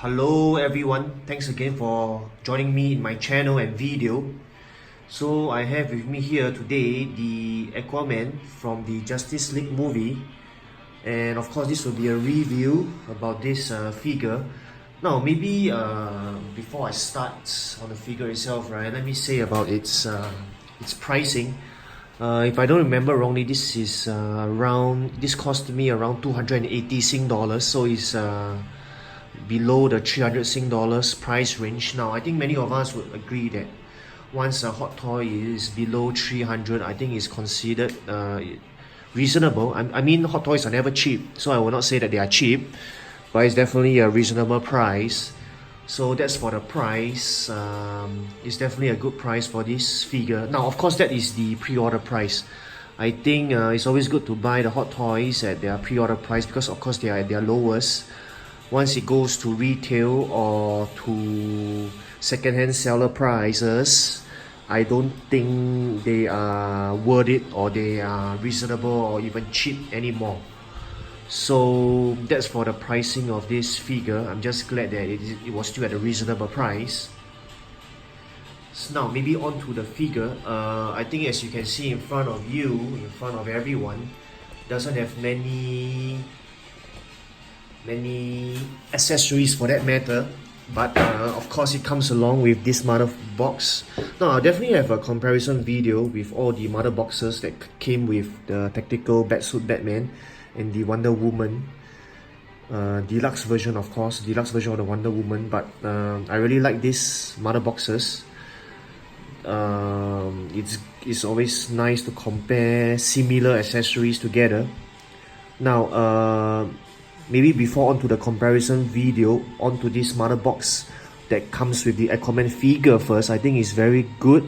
Hello everyone, thanks again for joining me in my channel and video. So I have with me here today the Aquaman from the Justice League movie, and of course this will be a review about this figure. Now maybe before I start on the figure itself, right, let me say about its pricing. If I don't remember wrongly, this cost me around 280 Sing dollars, so it's below the 300 Sing dollars price range. Now I think many of us would agree that once a hot toy is below 300, I think it's considered reasonable. I mean, hot toys are never cheap, so I will not say that they are cheap, but it's definitely a reasonable price. So that's for the price. It's definitely a good price for this figure. Now of course that is the pre-order price. I think it's always good to buy the hot toys at their pre-order price, because of course they are at their lowest. Once it goes to retail or to second-hand seller prices, I don't think they are worth it, or they are reasonable or even cheap anymore. So that's for the pricing of this figure. I'm just glad that it was still at a reasonable price. So now maybe on to the figure. I think as you can see in front of you, in front of everyone, doesn't have many accessories for that matter, but of course it comes along with this mother box. Now I'll definitely have a comparison video with all the mother boxes that came with the tactical Batsuit Batman and the Wonder Woman deluxe version, of course, deluxe version of the Wonder Woman. But I really like these mother boxes. It's always nice to compare similar accessories together. Now maybe before onto the comparison video, onto this mother box that comes with the Aquaman figure first. I think it's very good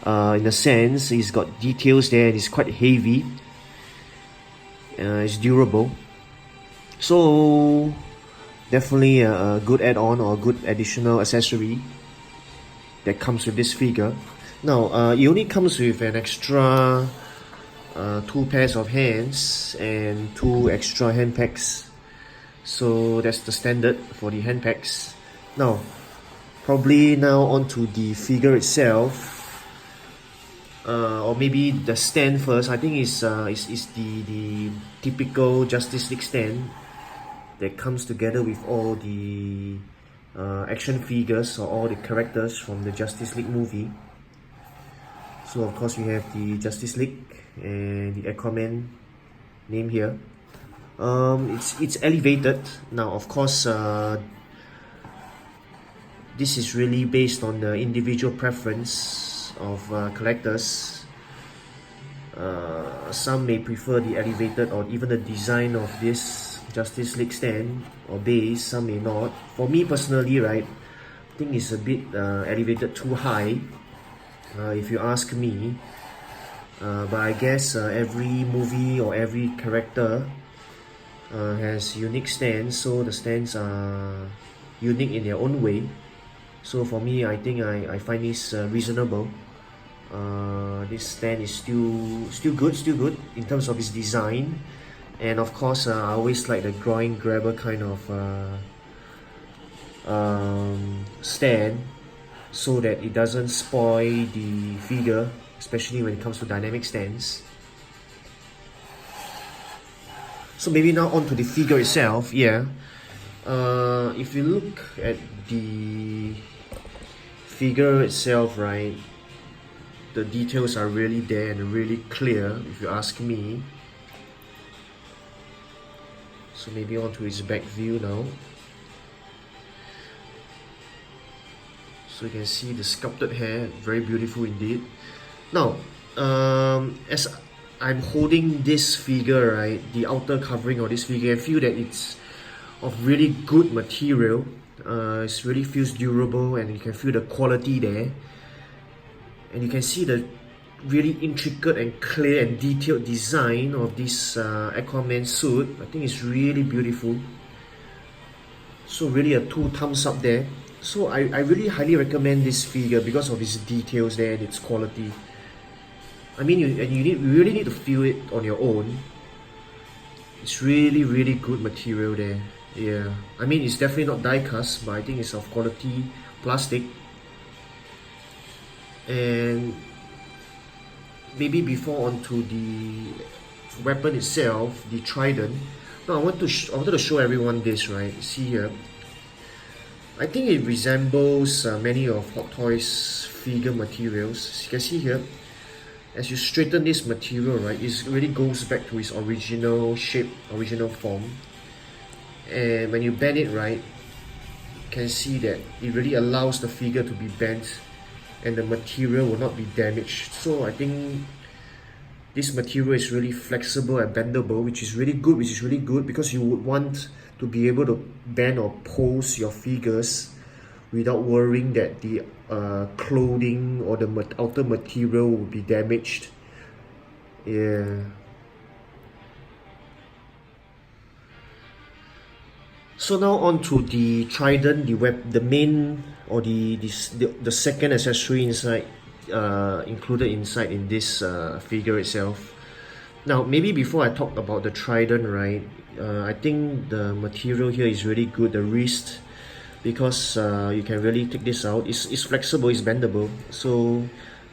in a sense. It's got details there and it's quite heavy. It's durable, so definitely a good add-on or a good additional accessory that comes with this figure. Now it only comes with an extra 2 pairs of hands and 2 extra hand packs, so that's the standard for the hand packs. Now probably now onto the figure itself, or maybe the stand first. I think it's the typical Justice League stand that comes together with all the action figures or all the characters from the Justice League movie. So of course we have the Justice League and the Aquaman name here. It's elevated. Now of course this is really based on the individual preference of collectors. Some may prefer the elevated or even the design of this Justice League stand or base, some may not. For me personally, right, I think it's a bit elevated too high, if you ask me. But I guess every movie or every character has unique stands, so the stands are unique in their own way. So for me, I think I find this reasonable. This stand is still good in terms of its design, and of course I always like the groin grabber kind of stand, so that it doesn't spoil the figure, especially when it comes to dynamic stands. So maybe now onto the figure itself. Yeah, if you look at the figure itself, right, the details are really there and really clear, if you ask me. So maybe onto his back view now. So you can see the sculpted hair, very beautiful indeed. Now, as I'm holding this figure, right, the outer covering of this figure, I feel that it's of really good material. It really feels durable, and you can feel the quality there. And you can see the really intricate and clear and detailed design of this Aquaman suit. I think it's really beautiful. So really a 2 thumbs up there. So I really highly recommend this figure because of its details there and its quality. I mean, you really need to feel it on your own. It's really good material there. Yeah, I mean it's definitely not die cast, but I think it's of quality plastic. And maybe before onto the weapon itself, the Trident. Now I wanted to show everyone this, right? See here. I think it resembles many of Hot Toys figure materials. As you can see here, as you straighten this material, right, it really goes back to its original shape, original form. And when you bend it, right, you can see that it really allows the figure to be bent and the material will not be damaged. So I think this material is really flexible and bendable, which is really good because you would want to be able to bend or pose your figures without worrying that the clothing or the outer material will be damaged. Yeah. So now on to the Trident, the main or the second accessory inside, included inside in this figure itself. Now maybe before I talk about the Trident, right, I think the material here is really good, the wrist, because you can really take this out. It's flexible, it's bendable, so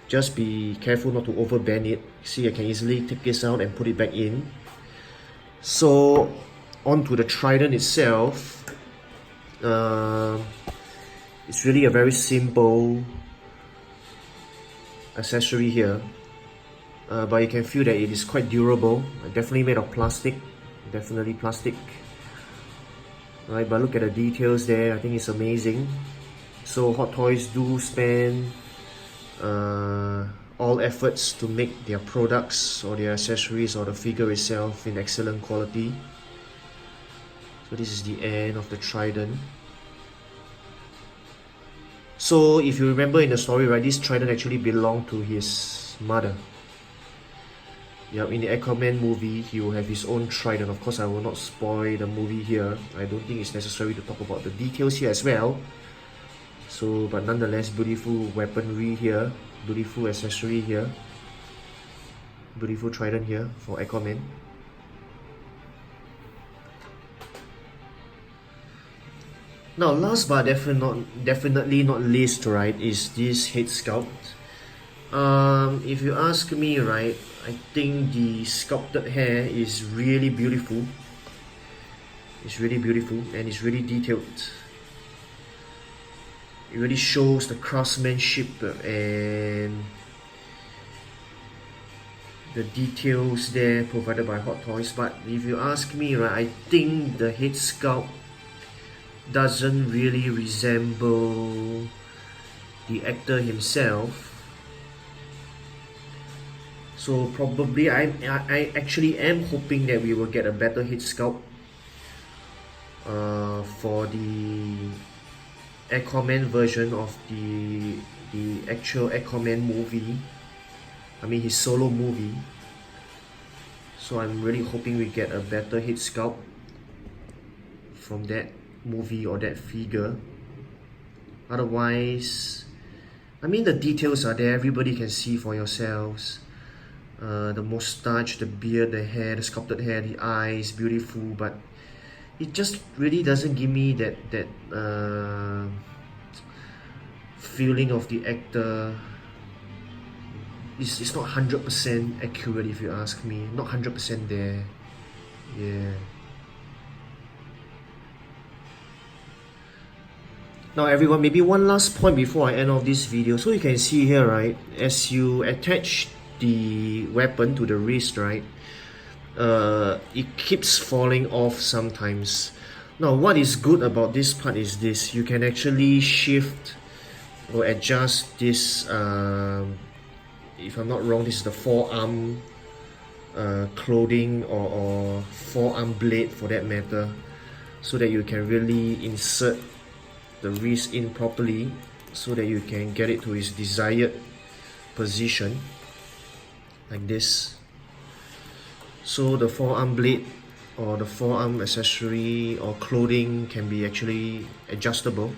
just be careful not to over bend it. See, I can easily take this out and put it back in. So onto the Trident itself, it's really a very simple accessory here, but you can feel that it is quite durable, definitely made of plastic, definitely plastic. Right, but look at the details there, I think it's amazing. So Hot Toys do spend all efforts to make their products or their accessories or the figure itself in excellent quality. So this is the end of the Trident. So if you remember in the story, right, this Trident actually belonged to his mother. Yeah, in the Aquaman movie, he will have his own Trident. Of course, I will not spoil the movie here. I don't think it's necessary to talk about the details here as well. So, but nonetheless, beautiful weaponry here, beautiful accessory here, beautiful Trident here for Aquaman. Now, last but definitely not least, right, is this head sculpt. If you ask me, right, I think the sculpted hair is really beautiful. It's really beautiful and it's really detailed. It really shows the craftsmanship and the details there provided by Hot Toys. But if you ask me, right, I think the head sculpt doesn't really resemble the actor himself. So probably I actually am hoping that we will get a better head sculpt for the Aquaman version of the actual Aquaman movie. I mean his solo movie. So I'm really hoping we get a better head sculpt from that movie or that figure. Otherwise, I mean the details are there, everybody can see for yourselves. The mustache, the beard, the hair, the sculpted hair, the eyes, beautiful, but it just really doesn't give me that feeling of the actor. It's not 100% accurate if you ask me, not 100% there. Yeah. Now everyone, maybe one last point before I end off this video. So you can see here, right, as you attach the weapon to the wrist, right, it keeps falling off sometimes. Now what is good about this part is this: you can actually shift or adjust this, if I'm not wrong, this is the forearm clothing or forearm blade for that matter, so that you can really insert the wrist in properly so that you can get it to its desired position like this. So the forearm blade or the forearm accessory or clothing can be actually adjustable,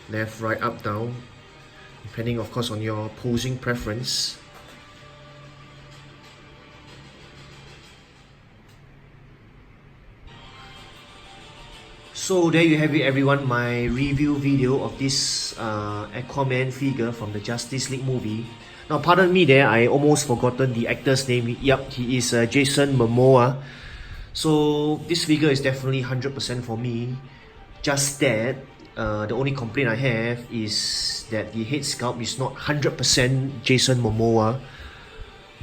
left, right, up, down, depending of course on your posing preference. So there you have it, everyone, my review video of this Aquaman figure from the Justice League movie. Now pardon me there, I almost forgotten the actor's name. Yep, he is Jason Momoa. So this figure is definitely 100% for me. Just that, the only complaint I have is that the head sculpt is not 100% Jason Momoa,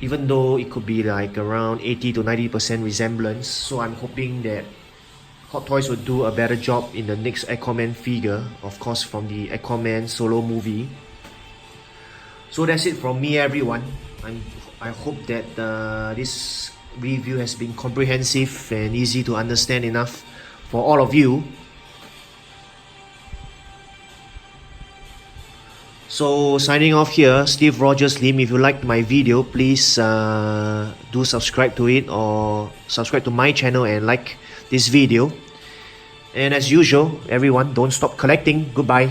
even though it could be like around 80 to 90% resemblance. So I'm hoping that Hot Toys will do a better job in the next Aquaman figure, of course from the Aquaman solo movie. So that's it from me, everyone. I hope that this review has been comprehensive and easy to understand enough for all of you. So signing off here, Steve Rogers Lim. If you liked my video, please do subscribe to it or subscribe to my channel and like this video. And as usual, everyone, don't stop collecting. Goodbye.